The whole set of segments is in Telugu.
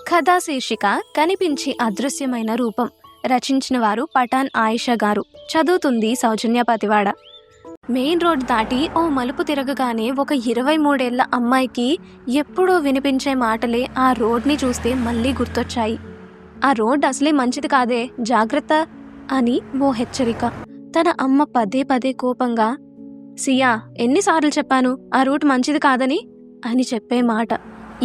కథా శీర్షిక కనిపించి అదృశ్యమైన రూపం. రచించిన వారు పఠాన్ ఆయిషా గారు. చదువుతుంది సౌజన్య పతివాడ. మెయిన్ రోడ్ దాటి ఓ మలుపు తిరగగానే ఒక 23 ఏళ్ల అమ్మాయికి ఎప్పుడూ వినిపించే మాటలే ఆ రోడ్ని చూస్తే మళ్ళీ గుర్తొచ్చాయి. ఆ రోడ్ అసలే మంచిది కాదే, జాగ్రత్త అని ఓ హెచ్చరిక. తన అమ్మ పదే పదే కోపంగా, సియా ఎన్నిసార్లు చెప్పాను ఆ రూట్ మంచిది కాదని అని చెప్పే మాట.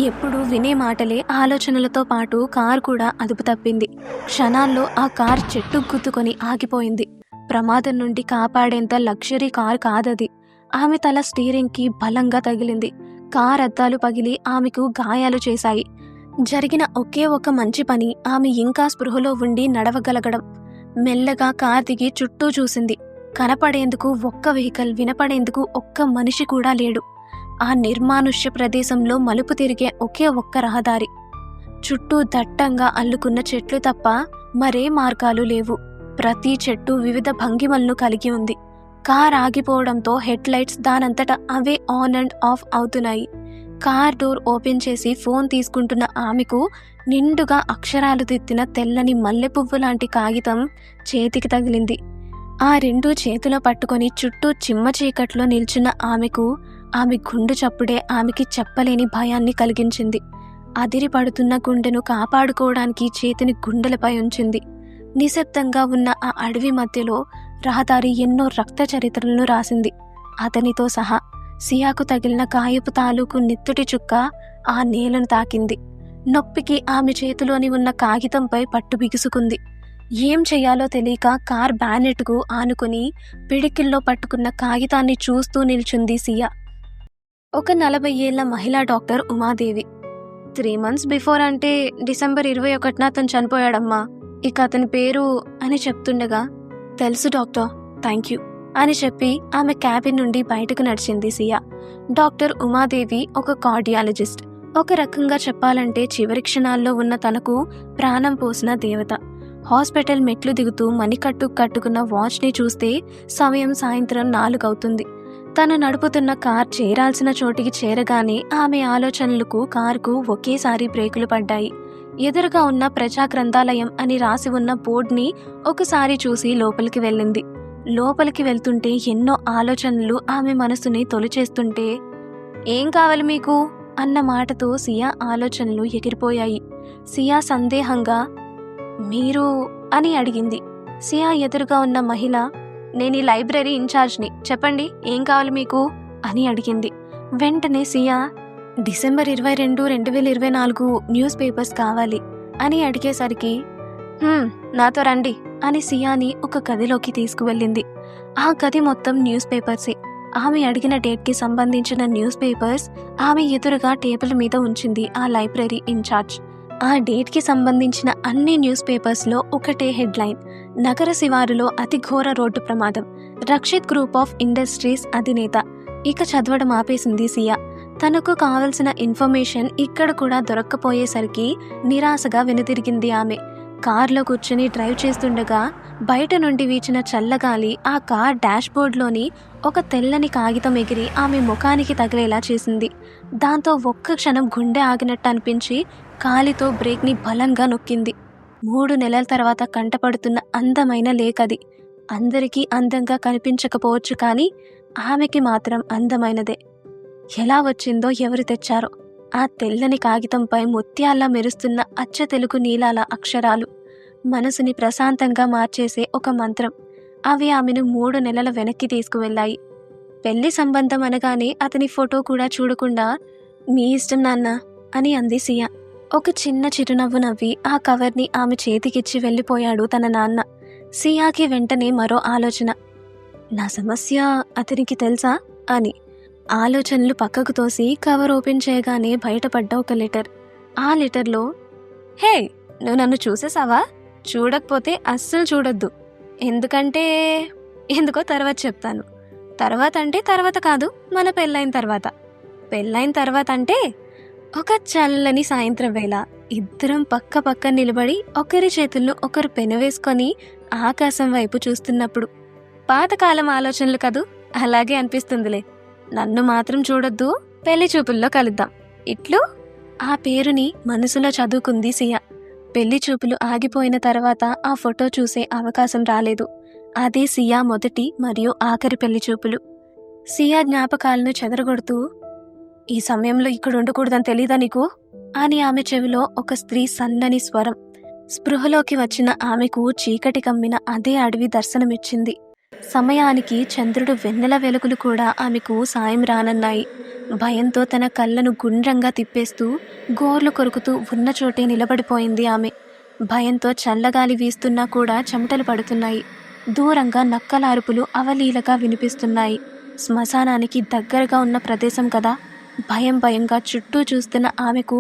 ఎప్పుడు వినే మాటలే ఆలోచనలతో పాటు కారు కూడా అదుపు తప్పింది. క్షణాల్లో ఆ కార్ చెట్టు గుద్దుకొని ఆగిపోయింది. ప్రమాదం నుండి కాపాడేంత లగ్జరీ కార్ కాదది. ఆమె తల స్టీరింగ్కి బలంగా తగిలింది. కార్ అద్దాలు పగిలి ఆమెకు గాయాలు చేశాయి. జరిగిన ఒకే ఒక మంచి పని ఆమె ఇంకా స్పృహలో ఉండి నడవగలగడం. మెల్లగా కార్ దిగి చుట్టూ చూసింది. కనపడేందుకు ఒక్క వెహికల్, వినపడేందుకు ఒక్క మనిషి కూడా లేడు. ఆ నిర్మానుష్య ప్రదేశంలో మలుపు తిరిగే ఒకే ఒక్క రహదారి. చుట్టూ దట్టంగా అల్లుకున్న చెట్లు తప్ప మరే మార్గాలు లేవు. ప్రతి చెట్టు వివిధ భంగిమలను కలిగి ఉంది. కార్ ఆగిపోవడంతో హెడ్ లైట్స్ దానంతట అవే ఆన్ అండ్ ఆఫ్ అవుతున్నాయి. కార్ డోర్ ఓపెన్ చేసి ఫోన్ తీసుకుంటున్న ఆమెకు నిండుగా అక్షరాలు దిద్దిన తెల్లని మల్లెపువ్వు లాంటి కాగితం చేతికి తగిలింది. ఆ రెండు చేతిలో పట్టుకొని చుట్టూ చిమ్మ చీకట్లో నిల్చున్న ఆమెకు ఆమె గుండె చప్పుడే ఆమెకి చెప్పలేని భయాన్ని కలిగించింది. అదిరి పడుతున్న గుండెను కాపాడుకోవడానికి చేతిని గుండెలపై ఉంచింది. నిశ్శబ్దంగా ఉన్న ఆ అడవి మధ్యలో రహదారి ఎన్నో రక్త చరిత్రలను రాసింది. అతనితో సహా సియాకు తగిలిన గాయపు తాలూకు నెత్తుటి చుక్క ఆ నేలను తాకింది. నొప్పికి ఆమె చేతిలోని ఉన్న కాగితంపై పట్టు బిగుసుకుంది. ఏం చెయ్యాలో తెలియక కార్ బ్యానెట్కు ఆనుకుని పిడికిల్లో పట్టుకున్న కాగితాన్ని చూస్తూ నిల్చుంది సియా. ఒక 40 ఏళ్ల మహిళా డాక్టర్ ఉమాదేవి. 3 months బిఫోర్ అంటే డిసెంబర్ 21న అతను చనిపోయాడమ్మా. ఇక అతని పేరు అని చెప్తుండగా, తెలుసు డాక్టర్, థ్యాంక్ యూ అని చెప్పి ఆమె క్యాబిన్ నుండి బయటకు నడిచింది సియా. డాక్టర్ ఉమాదేవి ఒక కార్డియాలజిస్ట్. ఒక రకంగా చెప్పాలంటే చివరి క్షణాల్లో ఉన్న తనకు ప్రాణం పోసిన దేవత. హాస్పిటల్ మెట్లు దిగుతూ మణికట్టు కట్టుకున్న వాచ్ని చూస్తే సమయం సాయంత్రం 4 అవుతుంది. తను నడుపుతున్న కార్ చేరాల్సిన చోటికి చేరగానే ఆమె ఆలోచనలకు కారుకు ఒకేసారి బ్రేకులు పడ్డాయి. ఎదురుగా ఉన్న ప్రజా గ్రంథాలయం అని రాసి ఉన్న బోర్డుని ఒకసారి చూసి లోపలికి వెళ్ళింది. లోపలికి వెళ్తుంటే ఎన్నో ఆలోచనలు ఆమె మనసుని తొలిచేస్తుంటే, ఏం కావాలి మీకు అన్న మాటతో సియా ఆలోచనలు ఎగిరిపోయాయి. సియా సందేహంగా, మీరు అని అడిగింది. సియా ఎదురుగా ఉన్న మహిళ, నేను ఈ లైబ్రరీ ఇన్ఛార్జ్ని, చెప్పండి ఏం కావాలి మీకు అని అడిగింది. వెంటనే సియా, డిసెంబర్ 22, 2024 న్యూస్ పేపర్స్ కావాలి అని అడిగేసరికి, నాతో రండి అని సియాని ఒక గదిలోకి తీసుకువెళ్ళింది. ఆ గది మొత్తం న్యూస్ పేపర్సే. ఆమె అడిగిన డేట్కి సంబంధించిన న్యూస్ పేపర్స్ ఆమె ఎదురుగా టేబుల్ మీద ఉంచింది ఆ లైబ్రరీ ఇన్ఛార్జ్. ఆ డేట్కి సంబంధించిన అన్ని న్యూస్ పేపర్స్లో ఒకటే హెడ్లైన్, నగర శివారులో అతి ఘోర రోడ్డు ప్రమాదం, రక్షిత్ గ్రూప్ ఆఫ్ ఇండస్ట్రీస్ అధినేత. ఇక చదవడం ఆపేసింది సియా. తనకు కావలసిన ఇన్ఫర్మేషన్ ఇక్కడ కూడా దొరక్కపోయేసరికి నిరాశగా వెనుతిరిగింది ఆమె. కార్లో కూర్చుని డ్రైవ్ చేస్తుండగా బయట నుండి వీచిన చల్లగాలి ఆ కార్ డాష్బోర్డ్లోని ఒక తెల్లని కాగితం ఎగిరి ఆమె ముఖానికి తగిలేలా చేసింది. దాంతో ఒక్క క్షణం గుండె ఆగినట్టు అనిపించి కాలితో బ్రేక్ని బలంగా నొక్కింది. 3 నెలల తర్వాత కంటపడుతున్న అందమైన లేఖది. అందరికీ అందంగా కనిపించకపోవచ్చు, కానీ ఆమెకి మాత్రం అందమైనదే. ఎలా వచ్చిందో, ఎవరు తెచ్చారో. ఆ తెల్లని కాగితంపై ముత్యాల్లా మెరుస్తున్న అచ్చ తెలుగు నీలాల అక్షరాలు, మనసుని ప్రశాంతంగా మార్చేసే ఒక మంత్రం. అవి ఆమెను 3 నెలల వెనక్కి తీసుకువెళ్ళాయి. పెళ్లి సంబంధం అనగానే అతని ఫోటో కూడా చూడకుండా, మీ ఇష్టం నాన్న అని అంది సియా. ఒక చిన్న చిరునవ్వు నవ్వి ఆ కవర్ని ఆమె చేతికిచ్చి వెళ్ళిపోయాడు తన నాన్న. సియాకి వెంటనే మరో ఆలోచన, నా సమస్య అతనికి తెలుసా అని. ఆలోచనలు పక్కకు తోసి కవర్ ఓపెన్ చేయగానే బయటపడ్డ ఒక లెటర్. ఆ లెటర్లో, హే నువ్వు నన్ను చూసేసావా? చూడకపోతే అస్సలు చూడొద్దు. ఎందుకో తర్వాత చెప్తాను. తర్వాత అంటే తర్వాత కాదు, మన పెళ్ళైన తర్వాత. పెళ్ళైన తర్వాత అంటే ఒక చల్లని సాయంత్రం వేళ ఇద్దరం పక్క పక్క నిలబడి ఒకరి చేతుల్లో ఒకరు పెనవేసుకొని ఆకాశం వైపు చూస్తున్నప్పుడు. పాతకాలం ఆలోచనలు కదూ, అలాగే అనిపిస్తుందిలే. నన్ను మాత్రం చూడొద్దు, పెళ్లి చూపుల్లో కలుద్దాం. ఇట్లు ఆ పేరుని మనసులో చదువుకుంది సియా. పెళ్లి చూపులు ఆగిపోయిన తర్వాత ఆ ఫోటో చూసే అవకాశం రాలేదు. అదే సియా మొదటి మరియు ఆఖరి పెళ్లి చూపులు. సియా జ్ఞాపకాలను చెదరగొడుతూ, ఈ సమయంలో ఇక్కడ ఉండకూడదని తెలీదా నీకు అని ఆమె చెవిలో ఒక స్త్రీ సన్నని స్వరం. స్పృహలోకి వచ్చిన ఆమెకు చీకటి కమ్మిన అదే అడవి దర్శనమిచ్చింది. సమయానికి చంద్రుడు వెన్నెల వెలుగులు కూడా ఆమెకు సాయం రానన్నాయి. భయంతో తన కళ్ళను గుండ్రంగా తిప్పేస్తూ గోర్లు కొరుకుతూ ఉన్న చోటే నిలబడిపోయింది ఆమె. భయంతో చల్లగాలి వీస్తున్నా కూడా చెమటలు పడుతున్నాయి. దూరంగా నక్కల అరుపులు అవలీలగా వినిపిస్తున్నాయి. శ్మశానానికి దగ్గరగా ఉన్న ప్రదేశం కదా. భయంగా చుట్టూ చూస్తున్న ఆమెకు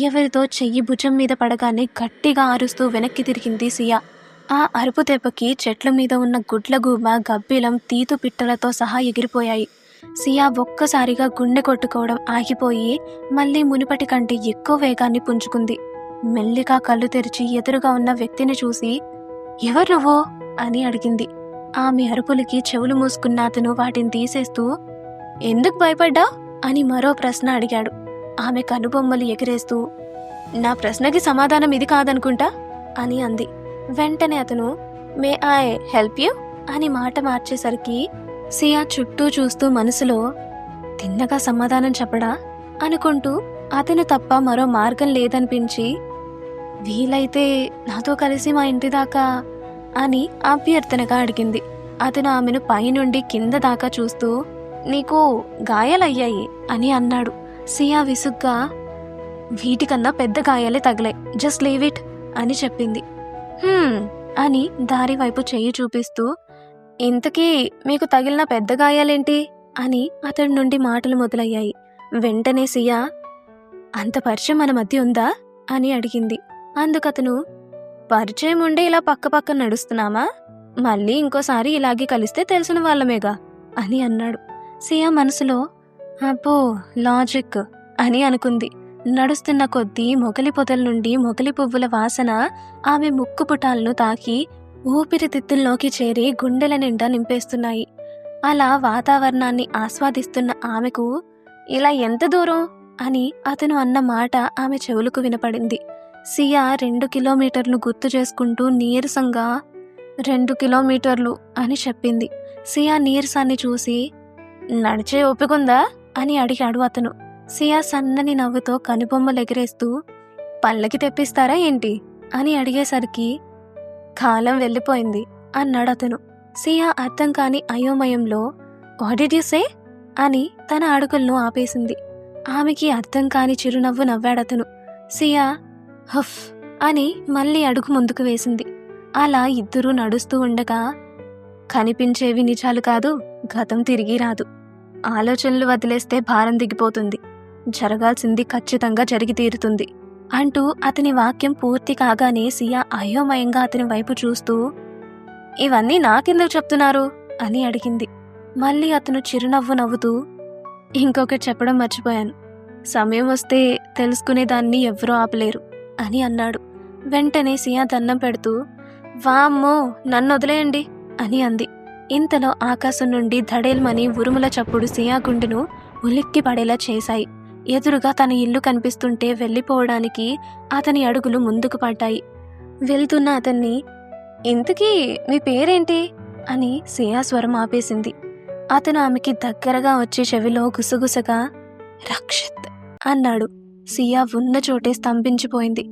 ఎవరితో చెయ్యి భుజం మీద పడగానే గట్టిగా అరుస్తూ వెనక్కి తిరిగింది సియా. ఆ అరుపు దెబ్బకి చెట్ల మీద ఉన్న గుడ్లగూబ, గబ్బిలం, తీతు పిట్టలతో సహా ఎగిరిపోయాయి. సియా ఒక్కసారిగా గుండె కొట్టుకోవడం ఆగిపోయి మళ్ళీ మునుపటి కంటే ఎక్కువ వేగాన్ని పుంజుకుంది. మెల్లిగా కళ్ళు తెరిచి ఎదురుగా ఉన్న వ్యక్తిని చూసి, ఎవరు నువ్వు అని అడిగింది. ఆమె అరుపులకి చెవులు మూసుకున్న అతను వాటిని తీసేస్తూ, ఎందుకు భయపడ్డా అని మరో ప్రశ్న అడిగాడు. ఆమె కనుబొమ్మలు ఎగిరేస్తూ, నా ప్రశ్నకి సమాధానం ఇది కాదనుకుంటా అని అంది. వెంటనే అతను, మే ఐ హెల్ప్ యూ అని మాట మార్చేసరికి సియా చుట్టూ చూస్తూ మనసులో, తిన్నగా సమాధానం చెప్పడా అనుకుంటూ అతను తప్ప మరో మార్గం లేదనిపించి, వీలైతే నాతో కలిసి మా ఇంటి దాకా అని అభ్యర్థనగా అడిగింది. అతను ఆమెను పైనుండి కింద దాకా చూస్తూ, నీకు గాయాలయ్యాయి అని అన్నాడు. సియా విసుగ్గా, వీటికన్నా పెద్ద గాయాలే తగిలాయి, జస్ట్ లీవ్ ఇట్ అని చెప్పింది. అని దారి వైపు చెయ్యి చూపిస్తూ, ఇంతకీ మీకు తగిలిన పెద్ద గాయాలేంటి అని అతడి నుండి మాటలు మొదలయ్యాయి. వెంటనే సియా, అంత పరిచయం మన మధ్య ఉందా అని అడిగింది. అందుకతను, పరిచయం ఉండే ఇలా పక్క నడుస్తున్నామా, మళ్ళీ ఇంకోసారి ఇలాగే కలిస్తే తెలిసిన వాళ్ళమేగా అని అన్నాడు. సియా మనసులో, అబ్బో లాజిక్ అని అనుకుంది. నడుస్తున్న కొద్దీ మొగలి పొదల నుండి మొగలి పువ్వుల వాసన ఆమె ముక్కు పుటాలను తాకి ఊపిరితిత్తుల్లోకి చేరి గుండెల నిండా నింపేస్తున్నాయి. అలా వాతావరణాన్ని ఆస్వాదిస్తున్న ఆమెకు, ఇలా ఎంత దూరం అని అతను అన్న మాట ఆమె చెవులకు వినపడింది. సియా 2 కిలోమీటర్లు గుర్తు చేసుకుంటూ నీరసంగా 2 కిలోమీటర్లు అని చెప్పింది. సియా నీరసాన్ని చూసి, నడిచే ఒప్పుకుందా అని అడిగాడు అతను. సియా సన్నని నవ్వుతో కనుబొమ్మలు ఎగిరేస్తూ, పల్లకి తెప్పిస్తారా ఏంటి అని అడిగేసరికి, కాలం వెళ్ళిపోయింది అన్నాడు అతను. సియా అర్థం కాని అయోమయంలో, వాట్ డిడ్ యు సే అని తన అడుగులను ఆపేసింది. ఆమెకి అర్థం కాని చిరునవ్వు నవ్వాడతను. సియా హఫ్ అని మళ్ళీ అడుగు ముందుకు వేసింది. అలా ఇద్దరూ నడుస్తూ ఉండగా, కనిపించేవి నిజాలు కాదు, గతం తిరిగి రాదు. ఆలోచనలు వదిలేస్తే భారం దిగిపోతుంది. జరగాల్సింది ఖచ్చితంగా జరిగి తీరుతుంది అంటూ అతని వాక్యం పూర్తి కాగానే సియా అయోమయంగా అతని వైపు చూస్తూ, ఇవన్నీ నాకెందుకు చెప్తున్నారు అని అడిగింది. మళ్ళీ అతను చిరునవ్వు నవ్వుతూ, ఇంకొకటి చెప్పడం మర్చిపోయాను, సమయం వస్తే తెలుసుకునేదాన్ని ఎవ్వరూ ఆపలేరు అని అన్నాడు. వెంటనే సియా దండం పెడుతూ, వామ్మో నన్ను వదిలేయండి అని అంది. ఇంతలో ఆకాశం నుండి ధడేల్మని ఉరుముల చప్పుడు సియా గుండెను ఉలిక్కి పడేలా చేశాయి. ఎదురుగా తన ఇల్లు కనిపిస్తుంటే వెళ్ళిపోవడానికి అతని అడుగులు ముందుకు పడ్డాయి. వెళ్తున్న అతన్ని, ఇంతకీ మీ పేరేంటి అని సియా స్వరం ఆపేసింది. అతను ఆమెకి దగ్గరగా వచ్చి చెవిలో గుసగుసగా, రక్షిత్ అన్నాడు. సియా ఉన్న చోటే స్తంభించిపోయింది.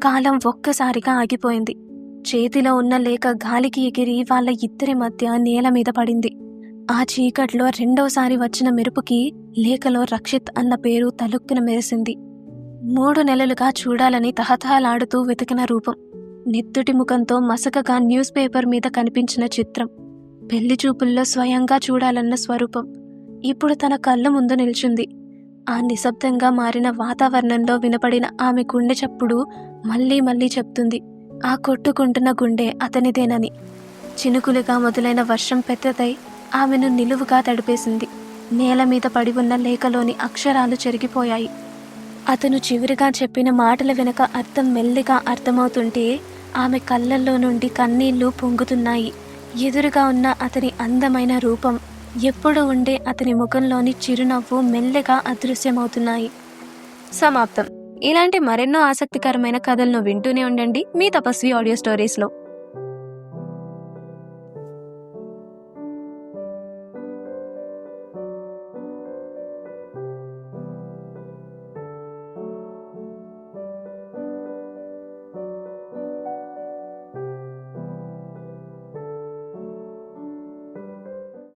కాలం ఒక్కసారిగా ఆగిపోయింది. చేతిలో ఉన్న లేఖ గాలికి ఎగిరి వాళ్ళ ఇద్దరి మధ్య నేల మీద పడింది. ఆ చీకట్లో రెండోసారి వచ్చిన మెరుపుకి లేఖలో రక్షిత్ అన్న పేరు తలుక్కున మెరిసింది. 3 నెలలుగా చూడాలని తహతహలాడుతూ వెతికిన రూపం, నెత్తుటి ముఖంతో మసకగా న్యూస్ పేపర్ మీద కనిపించిన చిత్రం, పెళ్లి చూపుల్లో స్వయంగా చూడాలన్న స్వరూపం ఇప్పుడు తన కళ్ళ ముందు నిల్చుంది. ఆ నిశ్శబ్దంగా మారిన వాతావరణంలో వినపడిన ఆమె గుండె చప్పుడు మళ్ళీ చెప్తుంది, ఆ కొట్టుకుంటున్న గుండె అతనిదేనని. చినుకులుగా మొదలైన వర్షం పెద్దదై ఆమెను నిలువుగా తడిపేసింది. నేల మీద పడి ఉన్న లేఖలోని అక్షరాలు చెరిగిపోయాయి. అతను చివరిగా చెప్పిన మాటల వెనుక అర్థం మెల్లిగా అర్థమవుతుంటే ఆమె కళ్ళల్లో నుండి కన్నీళ్లు పొంగుతున్నాయి. ఎదురుగా ఉన్న అతని అందమైన రూపం, ఎప్పుడు ఉండే అతని ముఖంలోని చిరునవ్వు మెల్లగా అదృశ్యమవుతున్నాయి. సమాప్తం. ఇలాంటి మరెన్నో ఆసక్తికరమైన కథలను వింటూనే ఉండండి మీ తపస్వి ఆడియో స్టోరీస్లో.